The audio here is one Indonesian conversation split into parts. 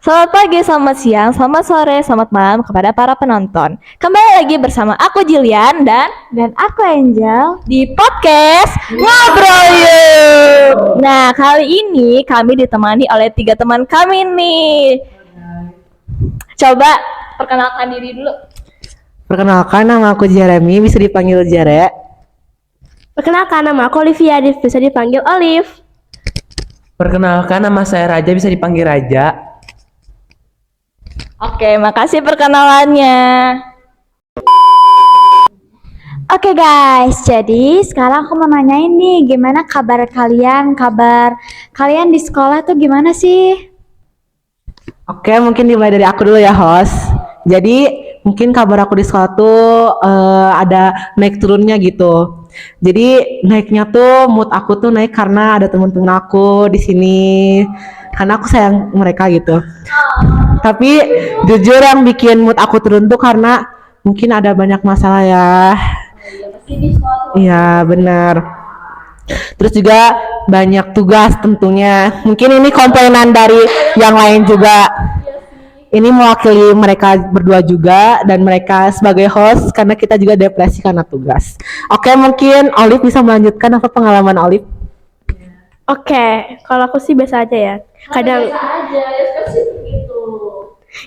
Selamat pagi, selamat siang, selamat sore, selamat malam kepada para penonton. Kembali lagi bersama aku Jilian dan aku Angel di podcast Ngobrol Yuk. Nah, kali ini kami ditemani oleh 3 teman kami nih. Coba perkenalkan diri dulu. Perkenalkan, nama aku Jeremy, bisa dipanggil Jere. Perkenalkan, nama aku Olivia, bisa dipanggil Olive. Perkenalkan, nama saya Raja, bisa dipanggil Raja. Oke, makasih perkenalannya. Oke guys, jadi sekarang aku mau nanyain nih, gimana kabar kalian? Kabar kalian di sekolah tuh gimana sih? Oke, mungkin dimulai dari aku dulu ya, host. Jadi, mungkin kabar aku di sekolah tuh ada naik turunnya gitu. Jadi, naiknya tuh mood aku tuh naik karena ada teman-teman aku di sini. Karena aku sayang mereka gitu. Tapi jujur yang bikin mood aku turun tuh karena mungkin ada banyak masalah ya. Iya, benar. Terus juga banyak tugas tentunya. Mungkin ini komplainan dari yang lain juga. Ini mewakili mereka berdua juga dan mereka sebagai host karena kita juga depresi karena tugas. Oke, mungkin Olive bisa melanjutkan apa pengalaman Olive? Oke, kalau aku sih biasa aja ya. Kadang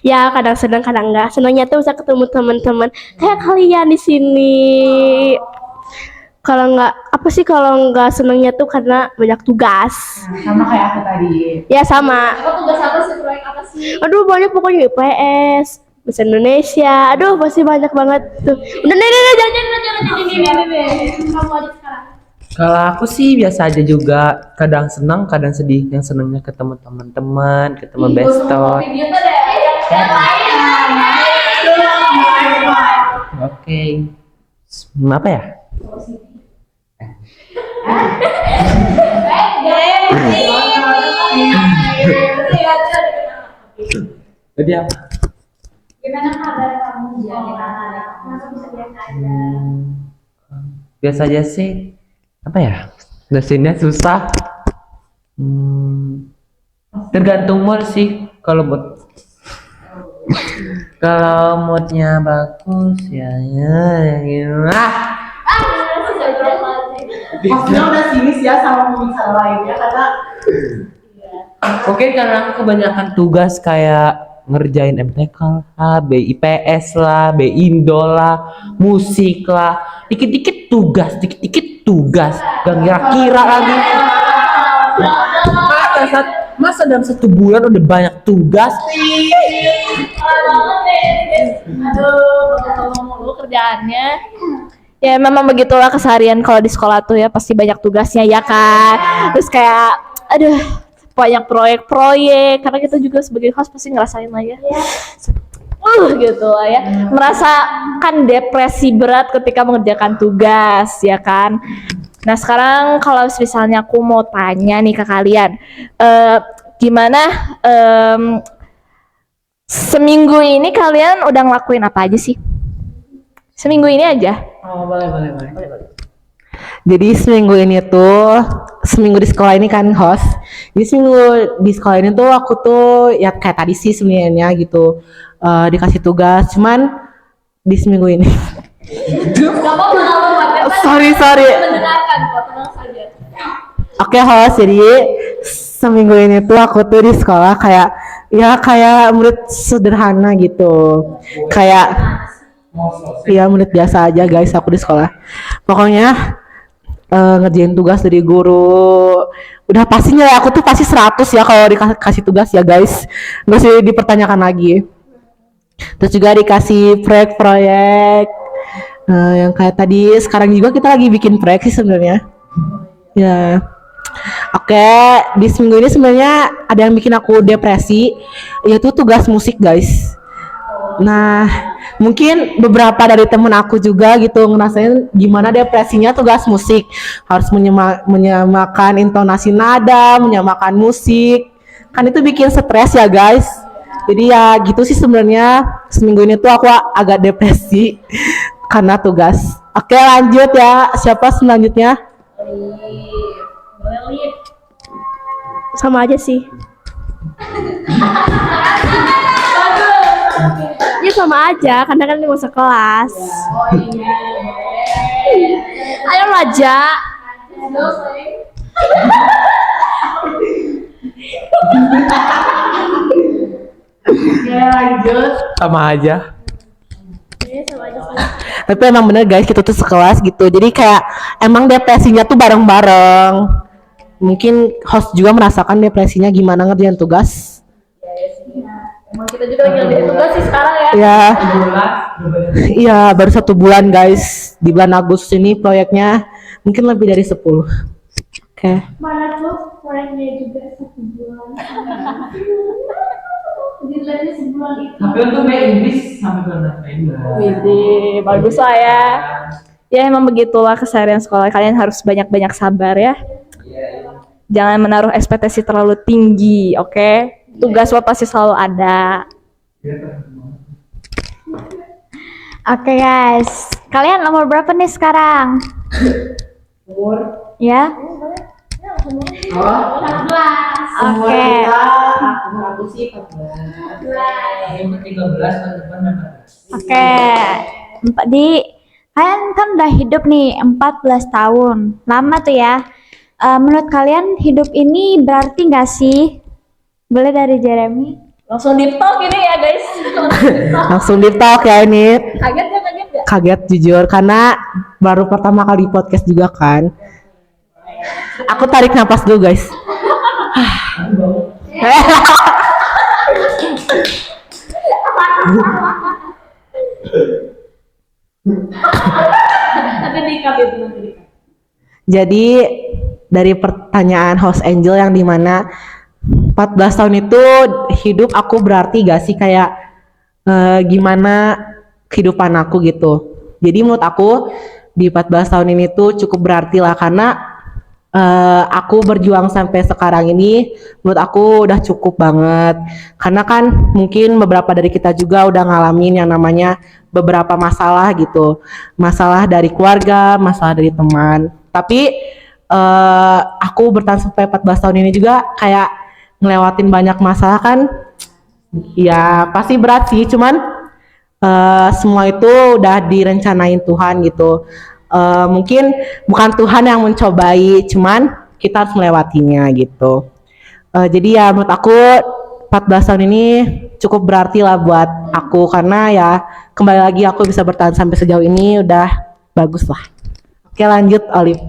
ya kadang senang kadang enggak. Senangnya tuh bisa ketemu teman-teman kayak kalian di sini. Kalau enggak senangnya tuh karena banyak tugas. Sama kayak aku tadi. Ya sama. Tugas apa sih? Proyek apa sih? Aduh banyak pokoknya IPS, bahasa Indonesia. Aduh pasti banyak banget tuh. Udah jangan. Kamu aja sekarang. Kalau aku sih biasa aja juga, kadang senang, kadang sedih. Yang senangnya ketemu teman-teman, ketemu bestot. Oke. Apa ya? Jadi apa? Gimana kabar kamu? Masa bisa biasa aja? Biasa aja sih. Apa ya? Dosennya susah. Tergantung mood sih. Kalau moodnya bagus ya gimana? Maksudnya udah sinis ya sama pembicara lainnya karena Mungkin karena aku kebanyakan tugas kayak ngerjain MTK lah, BIPS lah, Indo lah, musik lah, dikit-dikit tugas, gak kira-kira lagi. Masa dalam 1 bulan udah banyak tugas? Aduh, mulu kerjaannya. Ya memang begitulah keseharian kalau di sekolah tuh ya, pasti banyak tugasnya ya kan. Terus kayak aduh banyak proyek-proyek, karena kita juga sebagai host pasti ngerasain lah ya. Gitu lah ya. Merasakan depresi berat ketika mengerjakan tugas ya kan. Nah sekarang kalau misalnya aku mau tanya nih ke kalian, gimana seminggu ini kalian udah ngelakuin apa aja sih? Seminggu ini aja. Oh, boleh. jadi seminggu di sekolah ini kan host. Jadi seminggu di sekolah ini tuh aku tuh ya kayak tadi sih sebenarnya gitu dikasih tugas. Cuman di seminggu ini. sorry. Oke host, jadi seminggu ini tuh aku tuh di sekolah kayak murid sederhana gitu. Kayak murid biasa aja guys aku di sekolah. Pokoknya ngerjain tugas dari guru. Udah pastinya aku tuh pasti 100 ya kalau dikasih tugas ya guys. Nggak usah dipertanyakan lagi. Terus juga dikasih proyek yang kayak tadi. Sekarang juga kita lagi bikin proyek sih sebenarnya. Ya. Oke, di seminggu ini sebenarnya ada yang bikin aku depresi, yaitu tugas musik guys. Nah, mungkin beberapa dari temen aku juga gitu ngerasain gimana depresinya tugas musik. Harus menyamakan intonasi nada, menyamakan musik. Kan itu bikin stres ya guys. Jadi ya gitu sih sebenarnya seminggu ini tuh aku agak depresi karena tugas. Oke, lanjut ya. Siapa selanjutnya? Sama aja sih. sama aja, karena kan ini masa kelas. Ayo Raja. Sama aja. Tapi emang bener guys, kita tuh sekelas gitu. Jadi kayak emang depresinya tuh bareng-bareng. Mungkin host juga merasakan depresinya gimana ngerjain tugas. Emang kita juga lagi ngerjain tugas sih sekarang ya. Ya, iya baru 1 bulan guys. Di bulan Agustus ini proyeknya mungkin lebih dari 10. Oke. Mana tuh proyeknya juga 1 bulan. Deadline-nya sebulan itu. Tapi untuk bahasa Inggris sampai pernah Widih, bagus lah ya. Ya emang begitulah keseharian sekolah. Kalian harus banyak-banyak sabar ya. Jangan menaruh ekspektasi terlalu tinggi, oke? Tugas lo pasti selalu ada. Oke guys, kalian umur berapa nih sekarang? Ya? Oke. Aku sih 14. Yang 13 tahun depan dapat. Oke. Kalian kan udah hidup nih 14 tahun. Lama tuh ya. Menurut kalian hidup ini berarti nggak sih? Boleh dari Jeremy? Langsung di talk ini ya guys. Langsung di talk ya ini. Kaget gak? Kaget jujur karena baru pertama kali podcast juga kan. Aku tarik napas dulu guys. Jadi dari pertanyaan host Angel yang dimana 14 tahun itu hidup aku berarti gak sih kayak gimana kehidupan aku gitu. Jadi menurut aku di 14 tahun ini tuh cukup berarti lah karena aku berjuang sampai sekarang ini menurut aku udah cukup banget. Karena kan mungkin beberapa dari kita juga udah ngalamin yang namanya beberapa masalah gitu. Masalah dari keluarga, masalah dari teman. Tapi aku bertahan sampai 14 tahun ini juga kayak ngelewatin banyak masalah kan. Ya pasti berat sih, cuman semua itu udah direncanain Tuhan gitu. Mungkin bukan Tuhan yang mencobai, cuman kita harus melewatinya gitu. Jadi ya menurut aku 14 tahun ini cukup berarti lah buat aku karena ya kembali lagi aku bisa bertahan sampai sejauh ini udah bagus lah. Oke lanjut Olive.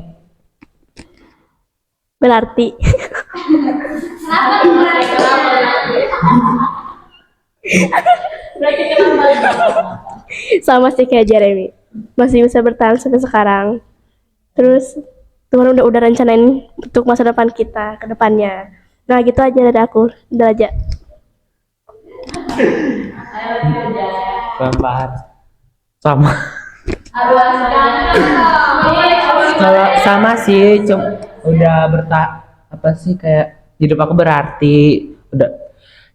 Berarti. Sama sih kayak Jeremy. Masih bisa bertahan sampai sekarang. Terus Tuhan udah rencanain untuk masa depan kita ke depannya. Nah gitu aja dari aku. Udah aja. Sama. Kalau sama sih, udah apa sih kayak hidup aku berarti udah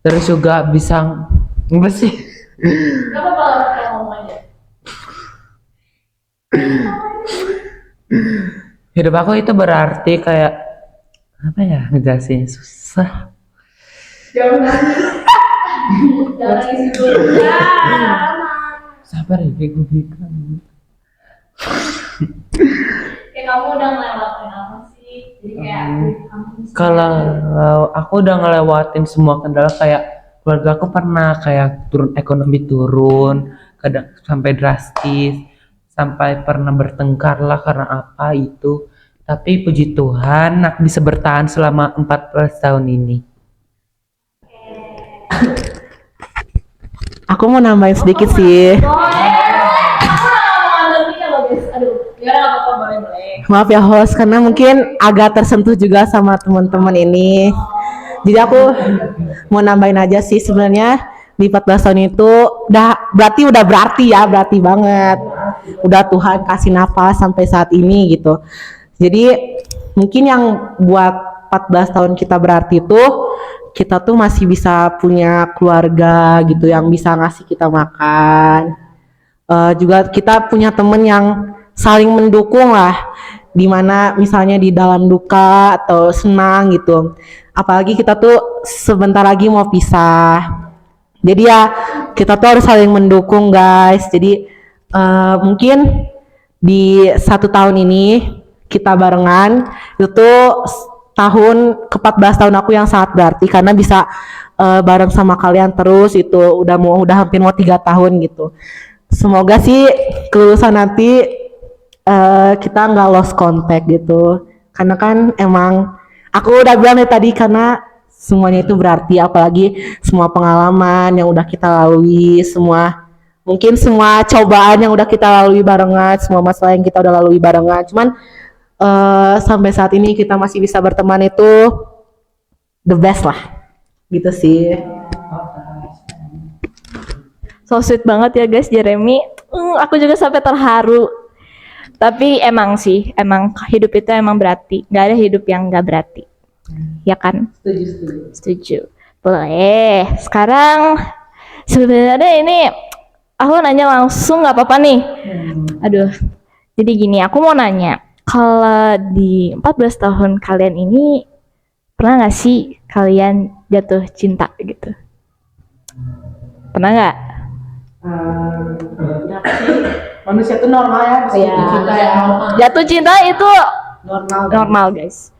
terus juga bisa apa sih? Hidup aku itu berarti kayak apa ya ngejelasin susah. Sabar ya kayak gue bilang. Kayak kamu udah ngelewatin apa sih? Jadi kayak Kalau aku udah ngelewatin semua kendala kayak keluarga aku pernah kayak ekonomi turun, kadang sampai drastis, sampai pernah bertengkar lah karena apa itu. Tapi puji Tuhan aku bisa bertahan selama 14 tahun ini. Aku mau nambahin sedikit sih. Maaf ya host karena mungkin agak tersentuh juga sama teman-teman ini. Jadi aku mau nambahin aja sih sebenarnya di 14 tahun itu udah berarti banget. Udah Tuhan kasih nafas sampai saat ini gitu. Jadi mungkin yang buat 14 tahun kita berarti itu kita tuh masih bisa punya keluarga gitu yang bisa ngasih kita makan. Juga kita punya temen yang saling mendukung lah, dimana misalnya di dalam duka atau senang gitu. Apalagi kita tuh sebentar lagi mau pisah. Jadi ya kita tuh harus saling mendukung guys. Jadi mungkin di 1 tahun ini kita barengan itu tuh tahun ke-14 tahun aku yang sangat berarti karena bisa bareng sama kalian terus. Itu udah hampir mau 3 tahun gitu. Semoga sih kelulusan nanti kita nggak lost contact gitu, karena kan emang aku udah bilang tadi karena semuanya itu berarti, apalagi semua pengalaman yang udah kita lalui, mungkin semua cobaan yang udah kita lalui barengan, semua masalah yang kita udah lalui barengan. Cuman sampai saat ini kita masih bisa berteman itu the best lah, gitu sih. So sweet banget ya guys Jeremy. Aku juga sampai terharu. Tapi emang sih, emang hidup itu emang berarti. Gak ada hidup yang gak berarti. Ya kan? Setuju. Boleh. Sekarang sebenarnya ini aku nanya langsung nggak apa-apa nih. Aduh. Jadi gini, aku mau nanya. Kalau di 14 tahun kalian ini pernah nggak sih kalian jatuh cinta gitu? Pernah nggak? Manusia itu normal ya, cinta ya. Jatuh cinta itu normal guys.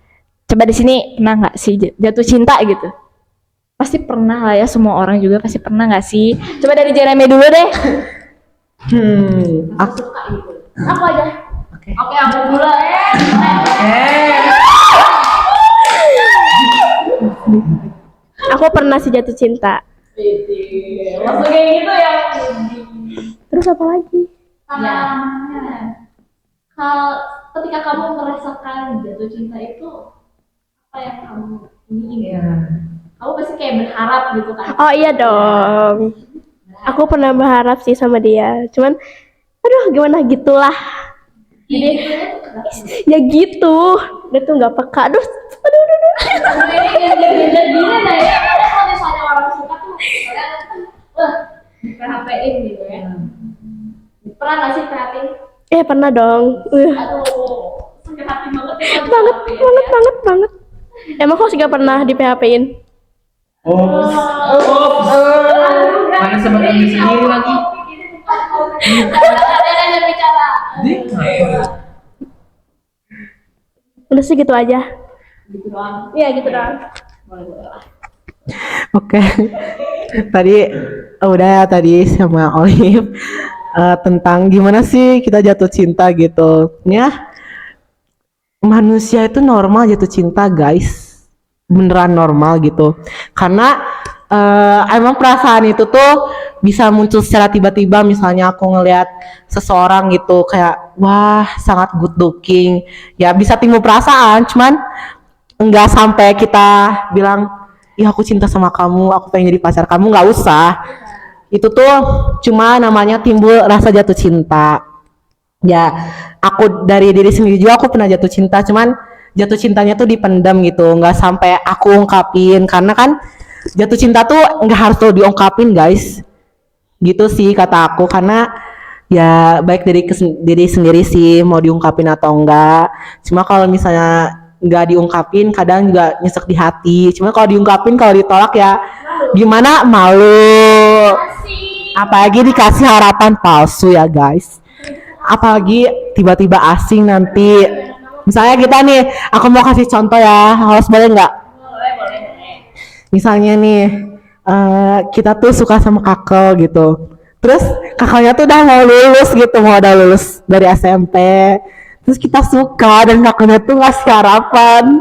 Coba di sini pernah nggak sih jatuh cinta gitu? Pasti pernah lah ya, semua orang juga pasti pernah nggak sih? Coba dari Jeremy dulu deh. Aku aja. Oke, aku dulu ya. Aku pernah sih jatuh cinta. Langsung kayak gitu ya. Terus apa lagi? Kalau ketika kamu merasakan jatuh cinta itu apa yang kamu ingin? Kamu pasti kayak berharap gitu kan? Oh iya dong. Aku pernah berharap sih sama dia. Cuman, aduh gimana gitulah. Jadi Ya gitu. Dia tuh nggak peka. Aduh. ini gini lah ya. Kadang kalau misalnya orang suka tuh kadang PHP-in gitu ya. Pernah nggak sih PHP-in? Pernah dong. Aduh, sakit hati banget ya. Banget. Emang kau juga pernah di PHP-in? Mana sebagian di sendiri lagi? Ada bicara. Udah sih gitu aja. Gitu doang. Iya gitu doang. Oke. Tadi udah ya tadi sama Olive tentang gimana sih kita jatuh cinta gitu. Ya, manusia itu normal jatuh cinta, guys. Beneran normal gitu. Karena emang perasaan itu tuh bisa muncul secara tiba-tiba. Misalnya aku ngelihat seseorang gitu kayak wah sangat good looking, ya bisa timbul perasaan, cuman nggak sampai kita bilang ya aku cinta sama kamu, aku pengen jadi pacar kamu, nggak usah. Itu tuh cuma namanya timbul rasa jatuh cinta. Ya aku dari diri sendiri juga aku pernah jatuh cinta, cuman jatuh cintanya tuh dipendam gitu, nggak sampai aku ungkapin, karena kan jatuh cinta tuh nggak harus tuh diungkapin guys, gitu sih kata aku. Karena ya baik dari diri sendiri sih mau diungkapin atau enggak. Cuma kalau misalnya nggak diungkapin kadang juga nyesek di hati. Cuma kalau diungkapin, kalau ditolak ya gimana, malu. Apalagi dikasih harapan palsu ya guys. Apalagi tiba-tiba asing nanti. Misalnya kita nih, aku mau kasih contoh ya, harus boleh nggak? Misalnya nih, kita tuh suka sama kakak gitu. Terus kakaknya tuh udah mau lulus gitu, mau udah lulus dari SMP. Terus kita suka dan kakaknya tuh ngasih harapan.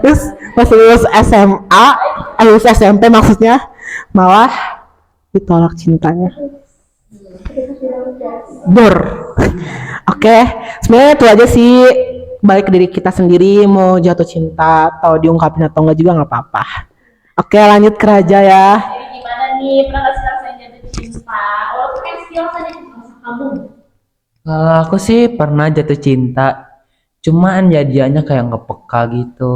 Terus pas lulus SMA, lulus SMP maksudnya, malah ditolak cintanya. Oke, sebenarnya itu aja sih, balik ke diri kita sendiri mau jatuh cinta atau diungkapin atau enggak juga nggak apa-apa. Oke, lanjut ke Raja ya. Jadi gimana nih, pernah nggak sih rasain jatuh cinta? Walaupun kan skill saja sama kamu. Kalau aku sih pernah jatuh cinta, cuman jadiannya kayak nggak peka gitu.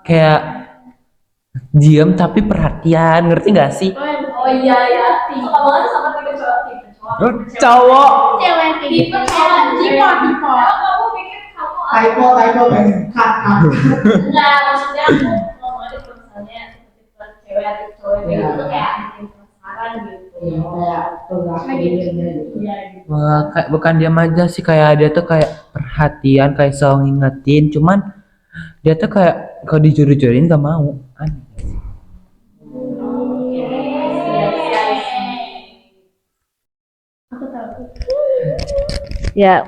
Kayak diam tapi perhatian, ngerti gak sih? Oh iya ya, suka banget sama tipe cowok. Cowok. Cewek kayak Tipe tipe. Kamu pikir kamu Typo, enggak, maksudnya aku ngomong aja kalau misalnya tipe cewek lihat cowok kayak gitu tuh kayak bikin penasaran gitu. Wah, kayak bukan diam aja sih, kayak dia tuh kayak perhatian, kayak selalu ngingetin. Cuman dia tuh kayak kalau dijuru-juruin gak mau. Aneh. Ya,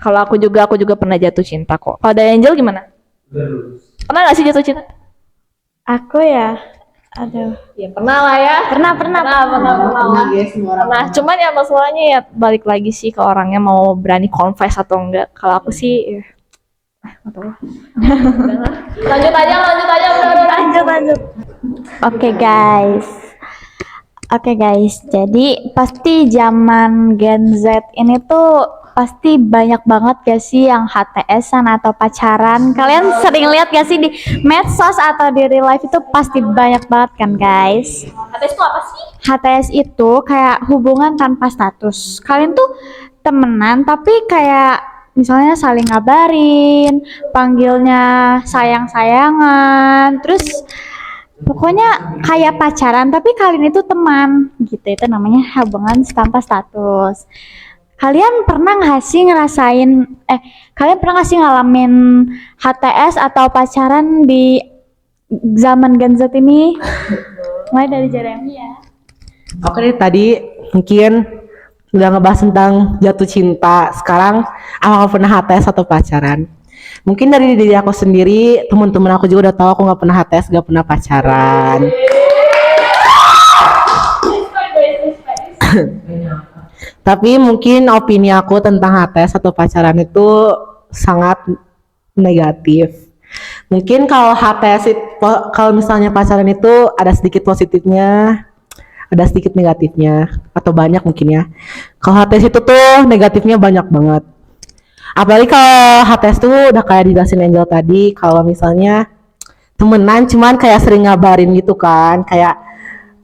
kalau aku juga pernah jatuh cinta kok. Kalau ada Angel gimana? Pernah nggak sih jatuh cinta? Aku ya, aduh. Ya pernah lah ya. Pernah. Pernah. Cuman ya masalahnya ya balik lagi sih ke orangnya mau berani confess atau enggak. Kalau aku sih, ya, nggak tahu. Udahlah. Lanjut aja. Udah. Lanjut. Oke guys, jadi pasti zaman Gen Z ini tuh pasti banyak banget gak sih yang HTS-an atau pacaran. Kalian sering lihat gak sih di medsos atau di real life itu pasti banyak banget kan guys. HTS itu apa sih? HTS itu kayak hubungan tanpa status. Kalian tuh temenan tapi kayak misalnya saling ngabarin, panggilnya sayang-sayangan, terus pokoknya kayak pacaran tapi kalian itu teman gitu. Itu namanya hubungan tanpa status. Kalian pernah nggak sih kalian pernah nggak sih ngalamin HTS atau pacaran di zaman Gen Z ini? Mulai dari Jeremy ya. Oke deh, tadi mungkin udah ngebahas tentang jatuh cinta. Sekarang aku pernah HTS atau pacaran. Mungkin dari diri aku sendiri, teman-teman aku juga udah tahu aku nggak pernah HTS, nggak pernah pacaran. Tapi mungkin opini aku tentang HTS atau pacaran itu sangat negatif. Mungkin kalau HTS kalau misalnya pacaran itu ada sedikit positifnya, ada sedikit negatifnya, atau banyak mungkin ya. Kalau HTS itu tuh negatifnya banyak banget. Apalagi kalau HTS tuh udah kayak dijelasin Angel tadi, kalau misalnya temenan cuman kayak sering ngabarin gitu kan, kayak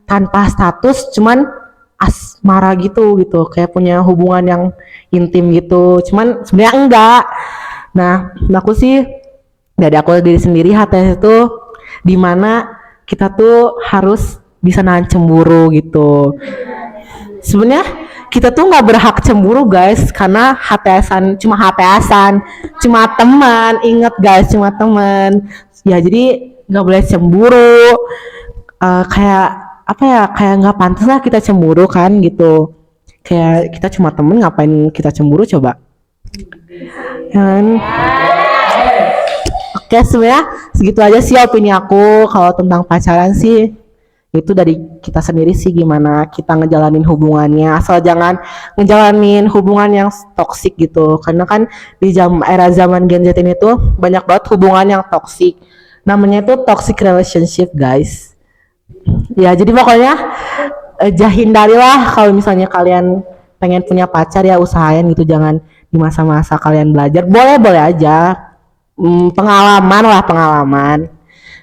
tanpa status cuman asmara gitu, kayak punya hubungan yang intim gitu, cuman sebenarnya enggak. Nah, aku sih dari aku diri sendiri, HTS itu dimana kita tuh harus bisa nahan cemburu gitu. Sebenarnya kita tuh nggak berhak cemburu guys, karena HTSan cuma teman. Ingat guys, cuma teman ya, jadi nggak boleh cemburu. Kayak apa ya, kayak nggak pantas lah kita cemburu kan gitu. Kayak kita cuma temen, ngapain kita cemburu coba kan. Oke, sebenarnya segitu aja sih opini aku kalau tentang pacaran sih. Itu dari kita sendiri sih, gimana kita ngejalanin hubungannya, asal jangan ngejalanin hubungan yang toksik gitu. Karena kan di era zaman Gen Z ini tuh banyak banget hubungan yang toksik. Namanya itu toxic relationship guys. Ya jadi pokoknya hindarilah kalau misalnya kalian pengen punya pacar, ya usahain gitu, jangan di masa-masa kalian belajar. Boleh aja pengalaman.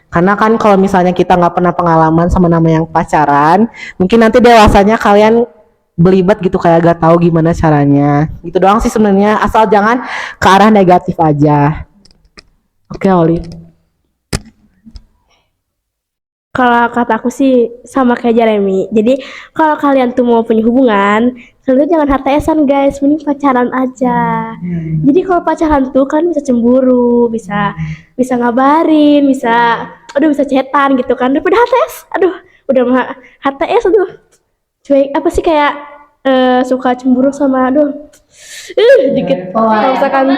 Karena kan kalau misalnya kita nggak pernah pengalaman sama nama yang pacaran, mungkin nanti dewasanya kalian belibet gitu, kayak gak tahu gimana caranya. Gitu doang sih sebenarnya, asal jangan ke arah negatif aja. Oke, Oli. Kalau kata aku sih sama kayak Jeremy. Jadi kalau kalian tuh mau punya hubungan, kalian tuh jangan HTS-an guys, mending pacaran aja. Jadi kalau pacaran tuh kan bisa cemburu, bisa ngabarin, bisa chatan gitu kan. Daripada HTS, udah mah HTS cuek apa sih, kayak suka cemburu sama dikit. Kalau misalkan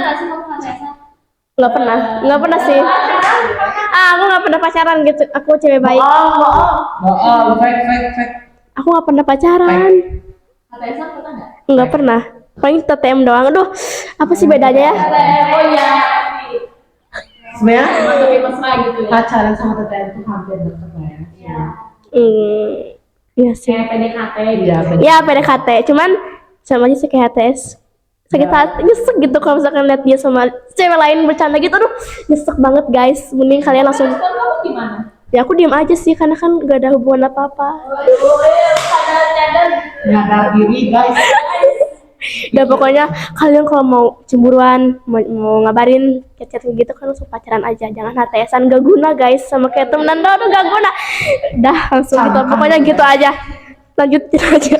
nggak pernah sih. Aku nggak pernah pacaran gitu. Aku cewek baik. Fake. Aku nggak pernah pacaran. Nggak pernah. Paling TTM doang. Apa sih bedanya ya? Oh iya. Sebenarnya Mesra gitu ya. pacaran sama TTM itu hampir deket lah ya. Iya sih. Kayak PDKT gitu. Iya, Ya PDKT. Cuman sama aja sih kayak HTS. Sakit hati, nyesek gitu kalau misalkan lihat dia sama cewek lain bercanda gitu. Nyesek banget guys. Mending kalian langsung. Kamu gimana? Ya aku diem aja sih, karena kan gak ada hubungan apa-apa. Nyadar diri guys. Udah pokoknya kalian kalau mau cemburuan, mau ngabarin chat gitu kan langsung pacaran aja, jangan HTSan, gak guna guys, sama kayak temenan doang gak guna. Dah langsung gitu, pokoknya gitu aja. Lanjutin aja.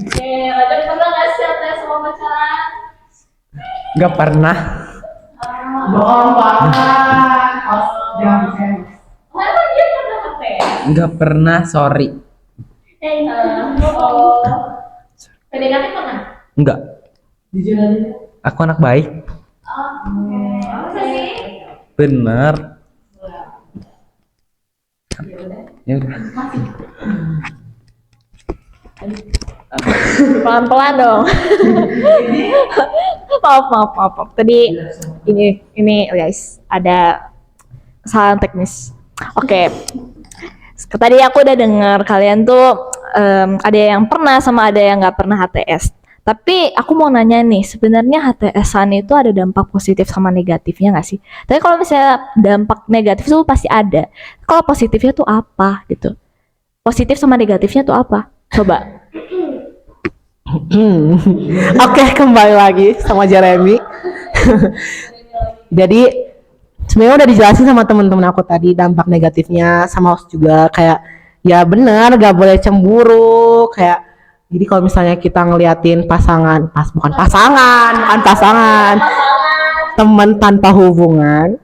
Oke, lanjut, pernah nggak sih HTS sama pacaran? Nggak pernah. Bohong banget. Oh, emang dia pernah HTS? Nggak pernah, sorry. Oh, PDKT pernah? Nggak. Aku anak baik. Masa sih? Bener. Ya udah. Pelan-pelan dong. maaf. Tadi ini guys, ada kesalahan teknis. Oke. Tadi aku udah dengar kalian tuh ada yang pernah sama ada yang nggak pernah HTS. Tapi aku mau nanya nih, sebenarnya HTS-an itu ada dampak positif sama negatifnya nggak sih? Tapi kalau misalnya dampak negatif itu pasti ada. Kalau positifnya tuh apa gitu? Positif sama negatifnya tuh apa? Coba. Oke, kembali lagi sama Jeremy. Jadi sebenarnya udah dijelasin sama temen-temen aku tadi dampak negatifnya, sama host juga kayak ya benar gak boleh cemburu kayak. Jadi kalau misalnya kita ngeliatin bukan pasangan, teman tanpa hubungan.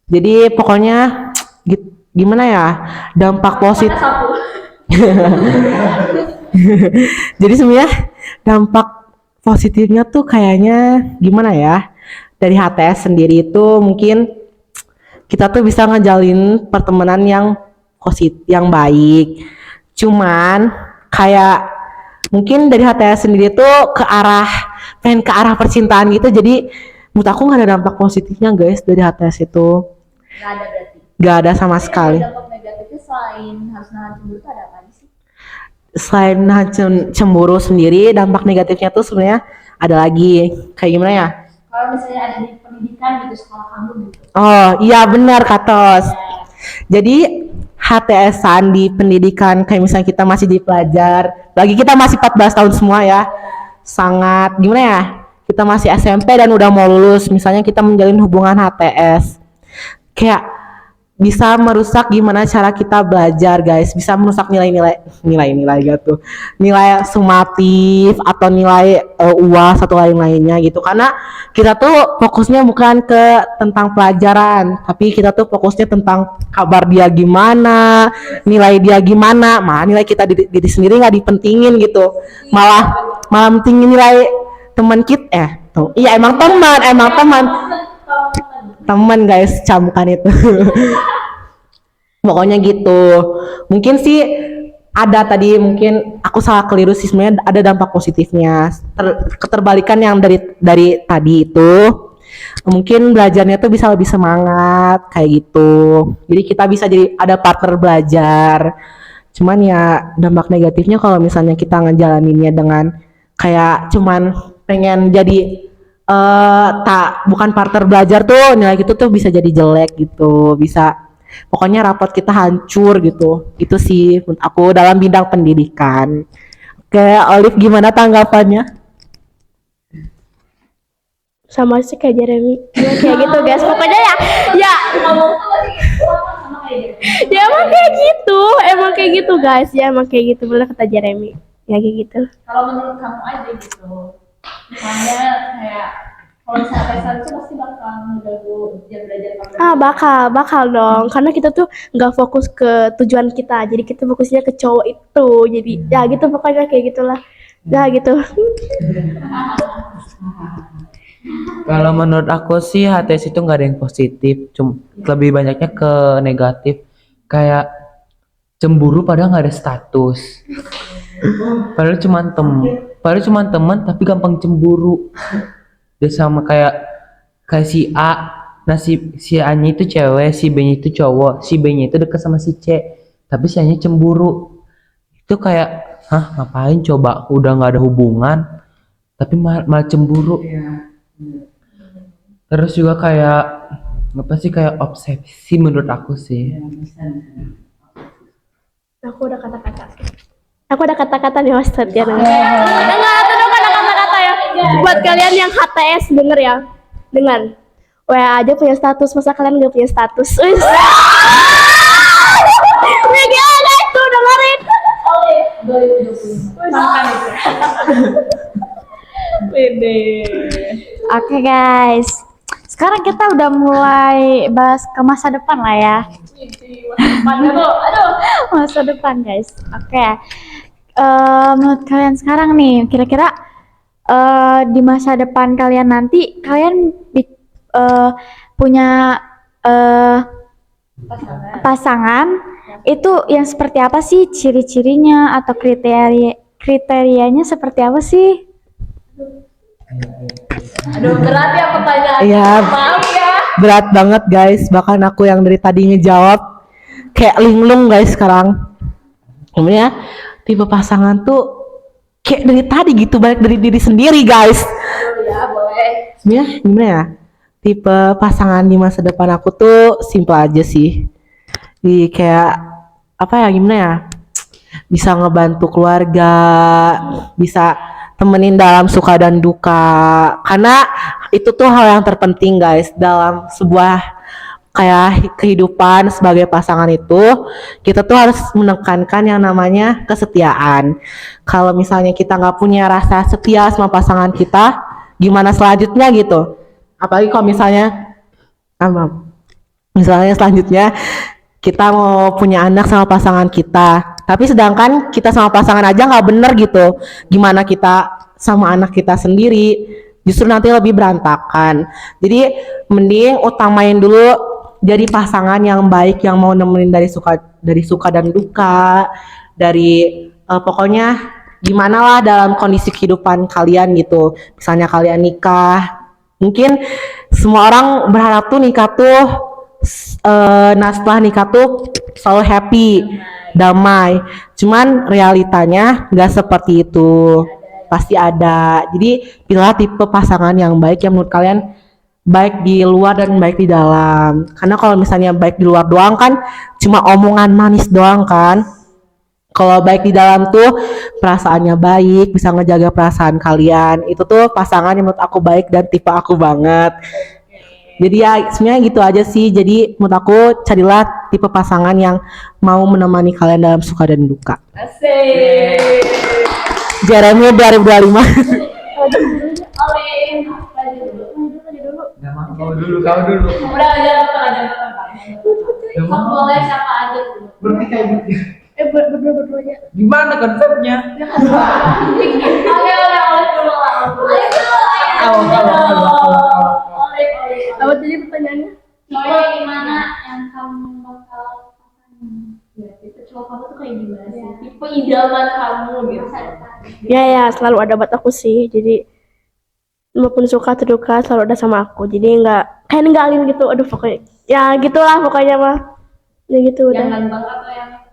Jadi pokoknya gimana ya, dampak positif. Jadi sebenarnya dampak positifnya tuh kayaknya gimana ya, dari HTS sendiri itu mungkin kita tuh bisa ngejalin pertemanan yang positif, yang baik. Cuman kayak mungkin dari HTS sendiri tuh pengen ke arah percintaan gitu. Jadi menurut aku nggak ada dampak positifnya guys dari HTS itu. Nggak ada berarti. Nggak ada sama sekali. Dampak negatifnya selain harus nahan cemburu itu ada apa aja sih? Selain cemburu sendiri, dampak negatifnya tuh sebenarnya ada lagi. Kayak gimana ya? Kalau misalnya ada di pendidikan gitu, sekolah kamu gitu. Oh iya benar Katos. Jadi HTS-an di pendidikan kayak misalnya kita masih di pelajar, lagi kita masih 14 tahun semua ya. Sangat gimana ya? Kita masih SMP dan udah mau lulus, misalnya kita menjalin hubungan HTS. Kayak bisa merusak gimana cara kita belajar guys, bisa merusak nilai gitu, nilai sumatif atau nilai UAS atau lain-lainnya gitu, karena kita tuh fokusnya bukan ke tentang pelajaran, tapi kita tuh fokusnya tentang kabar dia gimana, nilai dia gimana, malah nilai kita diri sendiri nggak dipentingin gitu, malah pentingin nilai teman kita iya emang teman guys, camkan itu. Pokoknya gitu. Mungkin sih ada tadi, mungkin aku salah keliru sih, sebenarnya ada dampak positifnya. Keterbalikan yang dari tadi itu, mungkin belajarnya tuh bisa lebih semangat kayak gitu. Jadi kita bisa jadi ada partner belajar. Cuman ya dampak negatifnya kalau misalnya kita ngejalaninnya dengan kayak cuman pengen jadi bukan partner belajar tuh, nilai gitu tuh bisa jadi jelek gitu, bisa pokoknya rapot kita hancur gitu. Itu sih menurut aku dalam bidang pendidikan. Oke, Olive gimana tanggapannya? Sama sih kayak Jeremy. Ya, kayak gitu guys. Pokoknya ya Ngomong tuh masih sama kayak gitu. ya emang kayak gitu guys. Ya emang kayak gitu, bener kata Jeremy. Ya kayak gitu. Kalau menurut kamu aja gitu, misalnya kayak kalau misalnya pesan itu pasti bakal mengganggu jam belajar kamu. Bakal dong, karena kita tuh nggak fokus ke tujuan kita, jadi kita fokusnya ke cowok itu. Jadi ya gitu, pokoknya kayak gitulah. Ya gitu. Kalau menurut aku sih HTS itu nggak ada yang positif, lebih banyaknya ke negatif. Kayak cemburu padahal nggak ada status. Padahal cuma teman tapi gampang cemburu. Dia sama kayak si A, nah si A-nya itu cewek, si B-nya itu cowok, si B-nya itu deket sama si C, tapi si A-nya cemburu. Itu kayak, ngapain coba, udah nggak ada hubungan, tapi malah cemburu. Terus juga kayak apa sih, kayak obsesi menurut aku sih. Aku udah kata-kata. Aku ada kata-kata nih Ustadz ya. Enggak, ada kata-kata ya. Buat kalian yang HTS denger ya. Dengan WA aja punya status, masa kalian nggak punya status? Wis. Gimana itu dengerin? Oke guys, sekarang kita udah mulai bahas ke masa depan lah ya. Masa depan guys. Oke. Menurut kalian sekarang nih, kira-kira di masa depan kalian nanti kalian punya pasangan itu yang seperti apa sih, ciri-cirinya atau kriterianya seperti apa sih? Aduh, berat ya pertanyaan. Iya, Maaf ya. berat banget guys. Bahkan aku yang dari tadi ngejawab kayak linglung guys sekarang. Sebenarnya tipe pasangan tuh kayak dari tadi gitu, balik dari diri sendiri guys. Ya, boleh. Sebenarnya gimana ya? Tipe pasangan di masa depan aku tuh simple aja sih. Di kayak apa ya, gimana ya? Bisa ngebantu keluarga, bisa temenin dalam suka dan duka. Karena itu tuh hal yang terpenting guys dalam sebuah kayak kehidupan sebagai pasangan itu. Kita tuh harus menekankan yang namanya kesetiaan. Kalau misalnya kita nggak punya rasa setia sama pasangan kita, gimana selanjutnya gitu? Apalagi kalau misalnya selanjutnya kita mau punya anak sama pasangan kita, tapi sedangkan kita sama pasangan aja nggak bener gitu, gimana kita sama anak kita sendiri? Justru nanti lebih berantakan. Jadi mending utamain dulu jadi pasangan yang baik, yang mau nemenin dari suka dan duka, dari pokoknya gimana lah dalam kondisi kehidupan kalian gitu. Misalnya kalian nikah, mungkin semua orang berharap tuh nikah tuh nah setelah nikah tuh selalu happy, damai. Cuman realitanya nggak seperti itu, pasti ada. Jadi pilihlah tipe pasangan yang baik, yang menurut kalian baik di luar dan baik di dalam. Karena kalau misalnya baik di luar doang kan cuma omongan manis doang kan. Kalau baik di dalam tuh perasaannya baik, bisa ngejaga perasaan kalian. Itu tuh pasangan yang menurut aku baik dan tipe aku banget. Jadi ya sebenarnya gitu aja sih. Jadi menurut aku carilah tipe pasangan yang mau menemani kalian dalam suka dan duka. Asik. Jeremy 2025. Kau dulu, kau dulu. Udah aja apa. Boleh siapa aja dulu. Berdua-duanya. Gimana konsepnya? Oke, oleh dulu lah. Apa tadi pertanyaannya? Soalnya gimana yang kamu bakal pasangan? Ya, tipe cowok kamu tuh kayak gimana sih? Tipe idaman kamu gitu. Ya, selalu ada buat aku sih. Jadi maupun suka atau duka selalu ada sama aku. Jadi nggak kayak ninggalin gitu. Aduh pokoknya. Ya gitulah pokoknya mah. Ya gitu udah. Jangan banget atau yang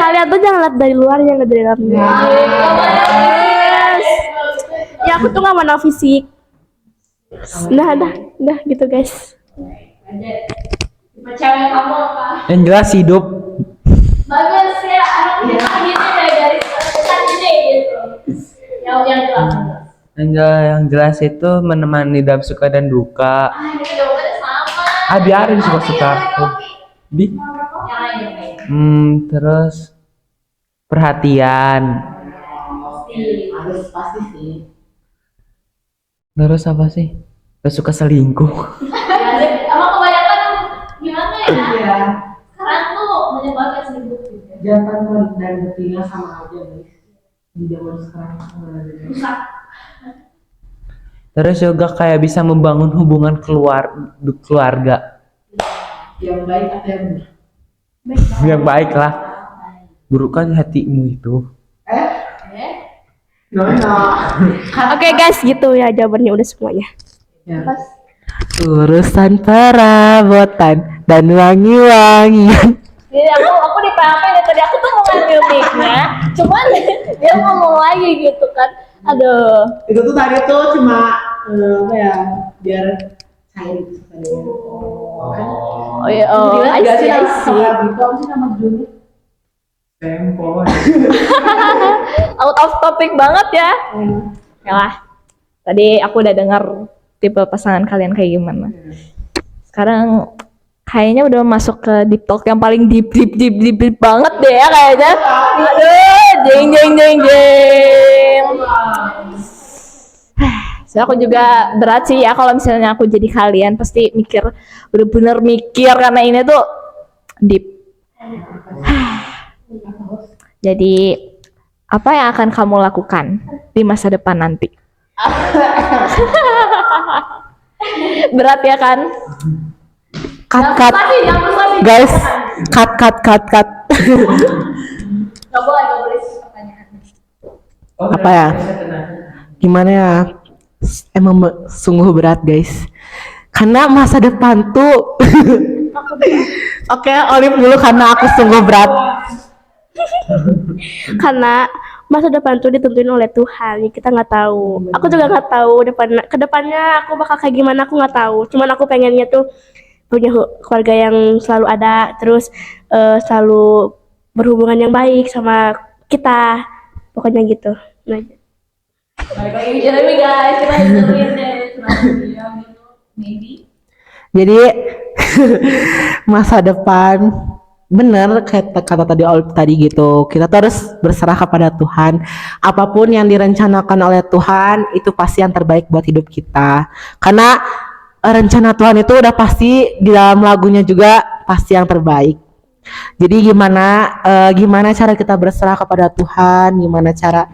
Kalian tuh jangan lihat dari luar, jangan lihat dari dalamnya. Ya aku tuh nggak menang fisik. Dah gitu guys. tipe cewek kamu apa? Yang jelas hidup. Bagus ya, anak kita gitu dari garis besar gini gitu. Yang jelas. Yang jelas itu menemani dalam suka dan duka. Ini jawabannya sama. Biarin suka-suka aku. Yang lain. Terus perhatian. Pasti sih. Terus apa sih? Gak suka selingkuh. Emang kebanyakan gimana ya? Iya. Sekarang tuh menyebalkan selingkuh gitu. Jantan dan betina sama aja guys. Di zaman sekarang. Rusak. Terus juga kayak bisa membangun hubungan keluarga. Yang baik atau yang buruk? Yang baik lah. Buruk kan hatimu itu. Oke guys, gitu ya jawabannya udah semuanya. Urusan perabotan dan wangi-wangian. Jadi aku di PHP dari tadi aku tuh mau ngambil mic-nya, cuman dia ngomong lagi gitu kan. Aduh. Itu tuh tadi tuh cuma apa ya, biar cair gitu kan. Oh iya, oh, I see. Gitu apa sih nama Juni? Tempo. Out of topic banget ya. Ya lah. Tadi aku udah dengar tipe pasangan kalian kayak gimana. Sekarang kayaknya udah masuk ke deep talk yang paling deep banget deh ya kayaknya. Aduh, jeng. So, aku juga berat sih ya kalau misalnya aku jadi kalian pasti mikir, bener-bener mikir karena ini tuh deep. Jadi apa yang akan kamu lakukan di masa depan nanti? Berat ya kan? Cut. Guys, cut. Gak boleh pertanyaan. Apa ya? Gimana ya? Emang sungguh berat guys. Karena masa depan tuh Oke, Olive dulu karena aku sungguh berat. Karena masa depan tuh ditentuin oleh Tuhan, ya kita nggak tahu. Aku juga nggak tahu kedepannya aku bakal kayak gimana, aku nggak tahu. Cuman aku pengennya tuh punya keluarga yang selalu ada, terus selalu berhubungan yang baik sama kita, pokoknya gitu. Nah, Balik lagi Jeremy guys, kita dengerin deh dia gitu, maybe. Jadi masa depan bener kayak kata tadi Olive tadi gitu, kita tuh harus berserah kepada Tuhan. Apapun yang direncanakan oleh Tuhan itu pasti yang terbaik buat hidup kita, karena rencana Tuhan itu udah pasti di dalam lagunya juga pasti yang terbaik. Jadi gimana cara kita berserah kepada Tuhan, gimana cara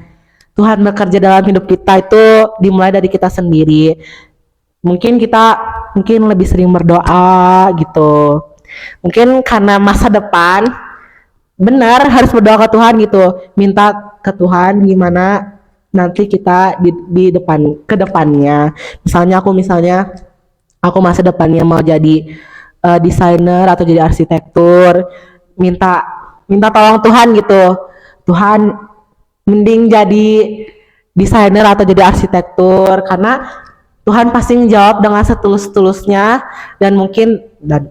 Tuhan bekerja dalam hidup kita itu dimulai dari kita sendiri. Mungkin lebih sering berdoa gitu. Mungkin karena masa depan benar harus berdoa ke Tuhan gitu, minta ke Tuhan gimana nanti kita di depannya. Misalnya aku masa depannya mau jadi desainer atau jadi arsitektur, minta tolong Tuhan gitu. Tuhan, mending jadi desainer atau jadi arsitektur, karena Tuhan pasti menjawab dengan setulus-tulusnya, dan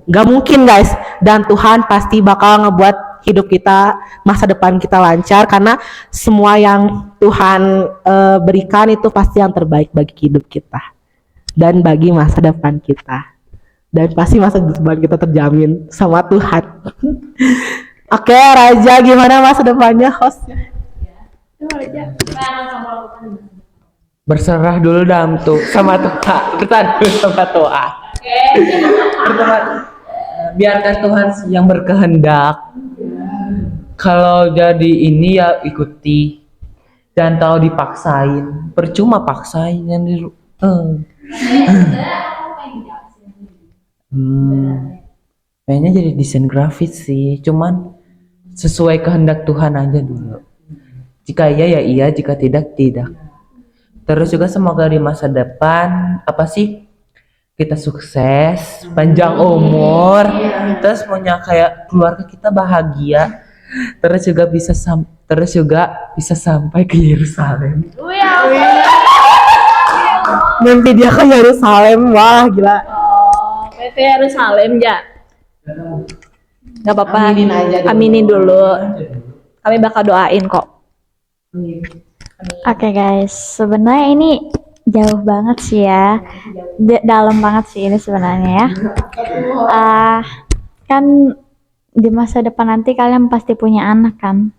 gak mungkin guys, dan Tuhan pasti bakal ngebuat hidup kita, masa depan kita lancar, karena semua yang Tuhan berikan itu pasti yang terbaik bagi hidup kita dan bagi masa depan kita, dan pasti masa depan kita terjamin sama Tuhan. Oke, Raja, gimana masa depannya hostnya? Berserah dulu dalam tuh sama Tuhan. Pertama, biarkan Tuhan yang berkehendak. Kalau jadi ini ya ikuti, jangan tahu dipaksain, percuma paksain yang kayaknya jadi desain grafis sih, cuman sesuai kehendak Tuhan aja dulu. Jika iya ya iya, jika tidak tidak. Terus juga semoga di masa depan kita sukses, panjang umur, terus punya kayak keluarga kita bahagia, terus juga bisa sampai ke Yerusalem. Mimpi dia ke Yerusalem, wah gila. PT Yerusalem ya. Gak apa-apa, Aminin aja dulu. aminin dulu. Kami bakal doain kok. Oke guys, sebenarnya ini jauh banget sih ya, dalam banget sih ini sebenarnya ya. Kan di masa depan nanti kalian pasti punya anak kan.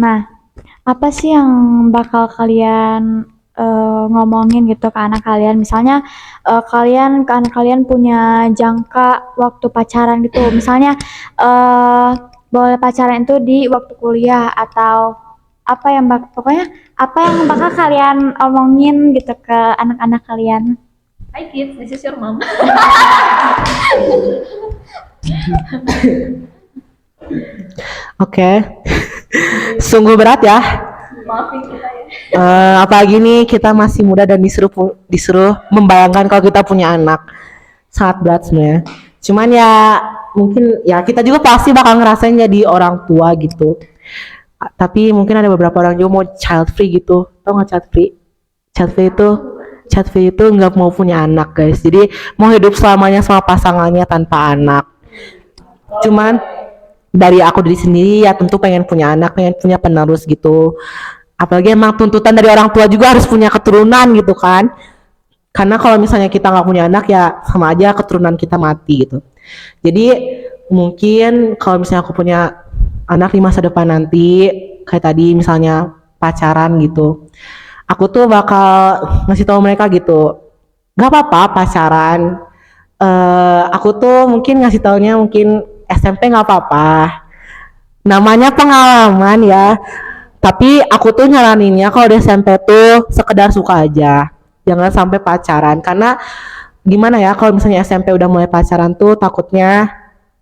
Nah, apa sih yang bakal kalian ngomongin gitu ke anak kalian? Misalnya ke anak kalian punya jangka waktu pacaran gitu. Misalnya boleh pacaran itu di waktu kuliah, atau pokoknya apa yang bakal kalian omongin gitu ke anak-anak kalian? Hi kids, this is your mom. Oke. Sungguh berat ya. Maafin kita ya. Apalagi nih kita masih muda dan disuruh membayangkan kalau kita punya anak. Sangat berat sebenarnya. Cuman ya mungkin ya kita juga pasti bakal ngerasain jadi orang tua gitu. Tapi mungkin ada beberapa orang juga mau child free gitu. Tau gak child free? Child free itu nggak mau punya anak guys. Jadi mau hidup selamanya sama pasangannya tanpa anak. Cuman dari aku diri sendiri ya tentu pengen punya anak, pengen punya penerus gitu. Apalagi emang tuntutan dari orang tua juga harus punya keturunan gitu kan. Karena kalau misalnya kita nggak punya anak ya sama aja keturunan kita mati gitu. Jadi mungkin kalau misalnya aku punya anak di masa depan nanti kayak tadi misalnya pacaran gitu, aku tuh bakal ngasih tahu mereka gitu, nggak apa-apa pacaran. Aku tuh mungkin ngasih taunya mungkin SMP nggak apa-apa, namanya pengalaman ya. Tapi aku tuh nyaraninnya kalau di SMP tuh sekedar suka aja, jangan sampai pacaran. Karena gimana ya, kalau misalnya SMP udah mulai pacaran tuh takutnya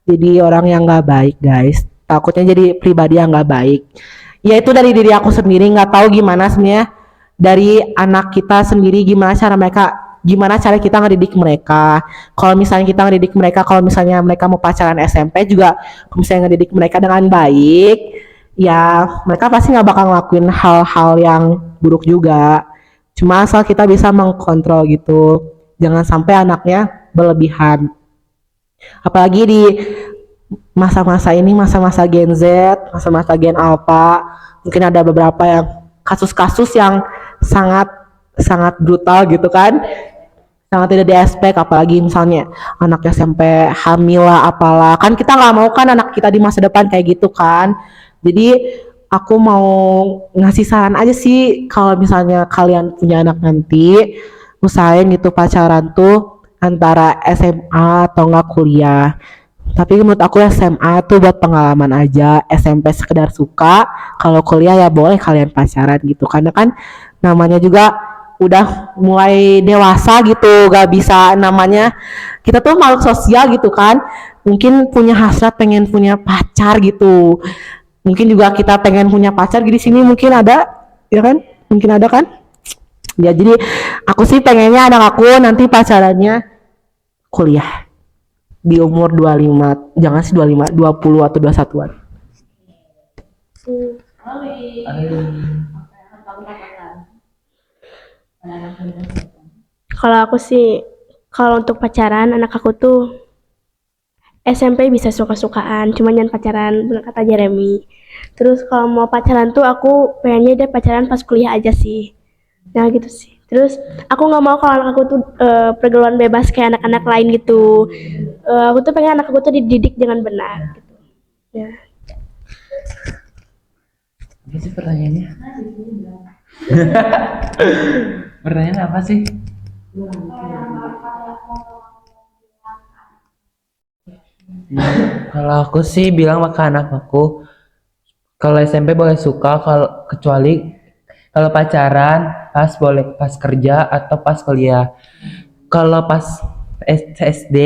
jadi orang yang nggak baik guys, takutnya jadi pribadi yang nggak baik. Ya itu dari diri aku sendiri, nggak tahu gimana sebenarnya dari anak kita sendiri, gimana cara kita ngedidik mereka. Kalau misalnya kita ngedidik mereka, kalau misalnya mereka mau pacaran SMP juga, kalau misalnya ngedidik mereka dengan baik, ya mereka pasti nggak bakal ngelakuin hal-hal yang buruk juga. Cuma asal kita bisa mengkontrol gitu, jangan sampai anaknya berlebihan. Apalagi di masa-masa ini, masa-masa Gen Z, masa-masa Gen Alpha, mungkin ada beberapa yang kasus-kasus yang sangat sangat brutal gitu kan, sangat tidak diexpect. Apalagi misalnya anak SMP hamil lah apalah, kan kita nggak mau kan anak kita di masa depan kayak gitu kan. Jadi aku mau ngasih saran aja sih, kalau misalnya kalian punya anak nanti, usahain gitu pacaran tuh antara SMA atau enggak kuliah. Tapi menurut aku SMA tuh buat pengalaman aja, SMP sekedar suka, kalau kuliah ya boleh kalian pacaran gitu. Karena kan namanya juga udah mulai dewasa gitu, gak bisa namanya, kita tuh makhluk sosial gitu kan. Mungkin punya hasrat pengen punya pacar gitu. Mungkin juga kita pengen punya pacar di sini mungkin ada, ya kan? Mungkin ada kan? Ya jadi aku sih pengennya anak aku nanti pacarannya kuliah di umur 25, jangan sih 25, 20 atau 21-an. Kalau aku sih, kalau untuk pacaran, anak aku tuh SMP bisa suka-sukaan, cuma jangan pacaran, bener kata Jeremy. Terus kalau mau pacaran tuh aku pengennya dia pacaran pas kuliah aja sih. Nah gitu sih. Terus aku nggak mau kalau anak aku tuh pergaulan bebas kayak anak-anak lain gitu. Aku tuh pengen anak aku tuh dididik dengan benar. Gitu. Ya. Apa sih pertanyaannya? Pertanyaan apa sih? Kalau aku sih bilang ke anak aku, kalau SMP boleh suka, kalau kecuali kalau pacaran pas boleh pas kerja atau pas kuliah. Kalau pas SD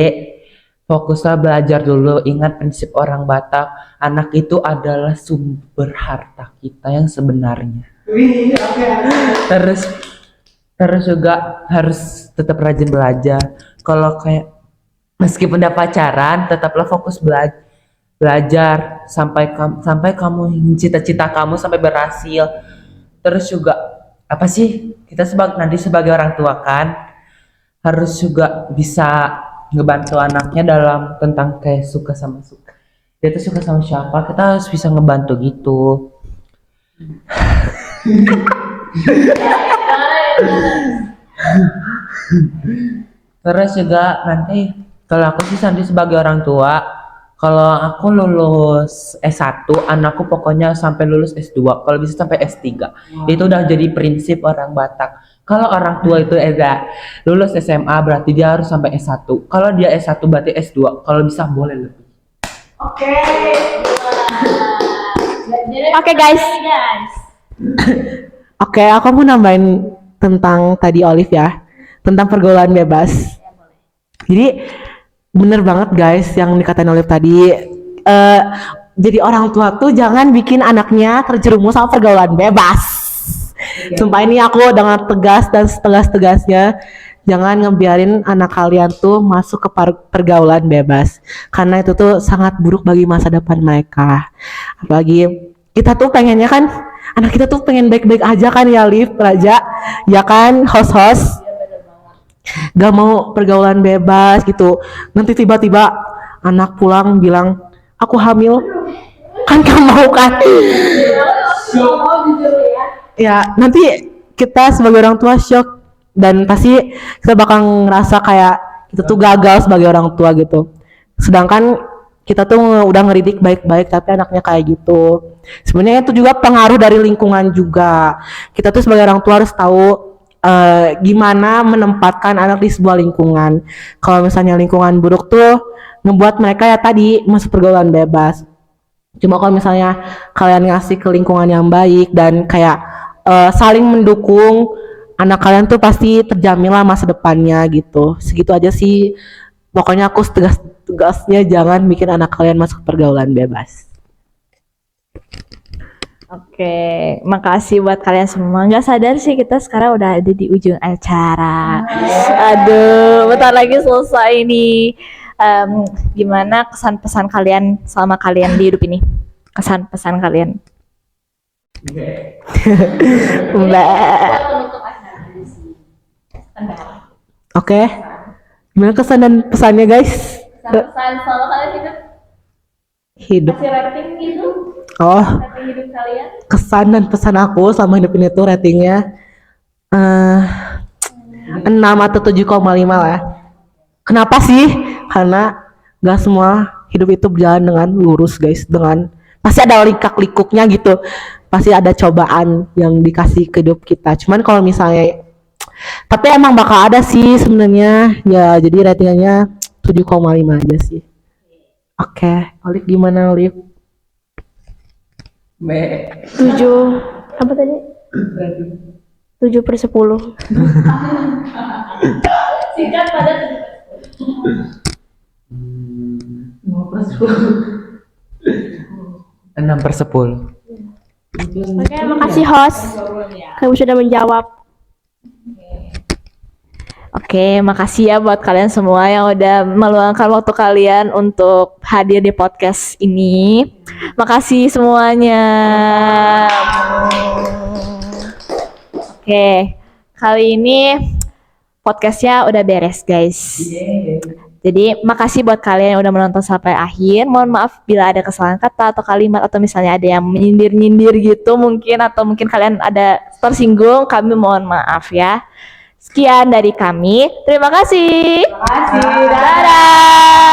fokuslah belajar dulu. Ingat prinsip orang Batak, anak itu adalah sumber harta kita yang sebenarnya. Terus juga harus tetap rajin belajar. Kalau kayak meskipun udah pacaran, tetaplah fokus belajar sampai kamu cita-cita kamu sampai berhasil. Terus juga apa sih, kita sebagai orang tua kan harus juga bisa ngebantu anaknya dalam tentang kayak suka. Dia tuh suka sama siapa, kita harus bisa ngebantu gitu. Terus juga nanti kalau aku sih nanti sebagai orang tua, kalau aku lulus S1, anakku pokoknya sampai lulus S2, kalau bisa sampai S3. Itu udah jadi prinsip orang Batak. Kalau orang tua itu lulus SMA berarti dia harus sampai S1. Kalau dia S1 berarti S2, kalau bisa boleh lebih. Oke guys. Oke, aku mau nambahin tentang tadi Olive ya, tentang pergaulan bebas. Jadi bener banget guys yang dikatain Olive tadi. Jadi orang tua tuh jangan bikin anaknya terjerumus sama pergaulan bebas. Sumpah ini aku dengan tegas dan setegas-tegasnya, jangan ngebiarin anak kalian tuh masuk ke pergaulan bebas. Karena itu tuh sangat buruk bagi masa depan mereka. Apalagi kita tuh pengennya kan anak kita tuh pengen baik-baik aja kan ya, Liv, Raja, ya kan, host-host, gak mau pergaulan bebas gitu. Nanti tiba-tiba anak pulang bilang aku hamil, Kan kamu mau kan? Ya, nanti kita sebagai orang tua shock dan pasti kita bakal ngerasa kayak kita tuh gagal sebagai orang tua gitu. Sedangkan kita tuh udah ngedidik baik-baik tapi anaknya kayak gitu. Sebenarnya itu juga pengaruh dari lingkungan juga. Kita tuh sebagai orang tua harus tahu gimana menempatkan anak di sebuah lingkungan. Kalau misalnya lingkungan buruk tuh ngebuat mereka ya tadi masuk pergaulan bebas. Cuma kalau misalnya kalian ngasih ke lingkungan yang baik dan kayak saling mendukung, anak kalian tuh pasti terjamin lah masa depannya gitu. Segitu aja sih. Pokoknya aku tugasnya jangan bikin anak kalian masuk pergaulan bebas. Oke, makasih buat kalian semua. Nggak sadar sih kita sekarang udah ada di ujung acara. Aduh, bentar lagi selesai nih. Gimana kesan pesan kalian selama kalian di hidup ini? Kesan pesan kalian? Mbak. Oke. Gimana kesan dan pesannya guys? Pesan selama kalian Hidup. kasih rating gitu, Oh, rating hidup kalian. kesan dan pesan aku sama hidup ini tuh ratingnya 6 atau 7,5 lah. Kenapa sih? Karena gak semua hidup itu berjalan dengan lurus guys. Dengan pasti ada likak-likuknya gitu. Pasti ada cobaan yang dikasih ke hidup kita. Cuman kalau misalnya tapi emang bakal ada sih sebenarnya. Ya jadi ratingnya 7,5 aja sih. Oke, Olive gimana Olive? 7 apa tadi? 7/10. Singkat pada 6/10. Oke, makasih host. Kamu sudah menjawab. Oke, makasih ya buat kalian semua yang udah meluangkan waktu kalian untuk hadir di podcast ini. Makasih semuanya. Oke, kali ini podcastnya udah beres guys. Jadi makasih buat kalian yang udah menonton sampai akhir. Mohon maaf bila ada kesalahan kata atau kalimat atau misalnya ada yang menyindir-nyindir gitu mungkin atau mungkin kalian ada tersinggung, kami mohon maaf ya. Sekian dari kami. Terima kasih. Dadah.